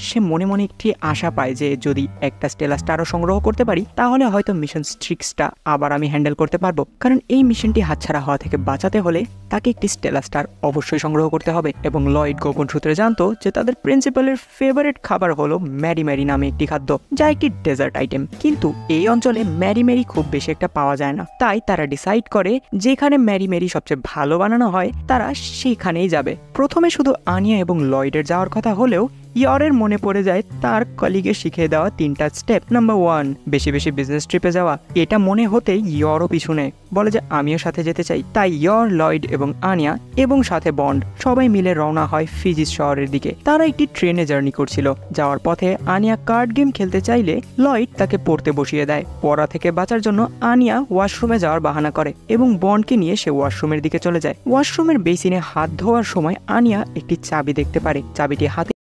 সে মনে মনে একটি আশা পায় যে যদি একটা স্টেলার স্টারও সংগ্রহ করতে পারি তাহলে হয়তো মিশন স্ট্রিক্সটা আবার আমি হ্যান্ডেল করতে পারবো, কারণ এই মিশনটি হাতছাড়া হওয়া থেকে বাঁচাতে হলে তাকে একটি স্টেলার স্টার অবশ্যই সংগ্রহ করতে হবে। এবং লয়েড গোপন সূত্রে জানতো যে তাদের প্রিন্সিপালের ফেভারিট খাবার হলো ম্যারি ম্যারি নামে একটি খাদ্য, যা একটি ডেজার্ট আইটেম। কিন্তু এই অঞ্চলে ম্যারি ম্যারি খুব বেশি একটা পাওয়া যায় না, তাই তারা ডিসাইড করে যেখানে ম্যারি ম্যারি সবচেয়ে ভালো বানানো হয় তারা সেখানেই যাবে। প্রথমে শুধু আনিয়া এবং লয়েডের যাওয়ার কথা হলেও ইয়রের মনে পড়ে যায় তার কলিগে শিখিয়ে দেওয়া 3টা স্টেপ। নাম্বার 1, বেশি বেশি বিজনেস ট্রিপে যাওয়া। এটা মনে হতেই ইয়রও পিছু নেয়, বলে যে আমিও সাথে যেতে চাই। তাই ইয়র, লয়েড এবং আনিয়া এবং সাথে বন্ড সবাই মিলে রওনা হয় ফিজিস শহরের দিকে। তারা একটি ট্রেনে জার্নি করছিল। যাওয়ার পথে আনিয়া কার্ড গেম খেলতে চাইলে লয়েড তাকে পড়তে বসিয়ে দেয়। পড়া থেকে বাঁচার জন্য আনিয়া ওয়াশরুমে যাওয়ার বাহানা করে এবং বন্ডকে নিয়ে সে ওয়াশরুমের দিকে চলে যায়। ওয়াশরুমের বেসিনে হাত ধোয়ার সময় আনিয়া একটি চাবি দেখতে পারে। চাবিটি হাতে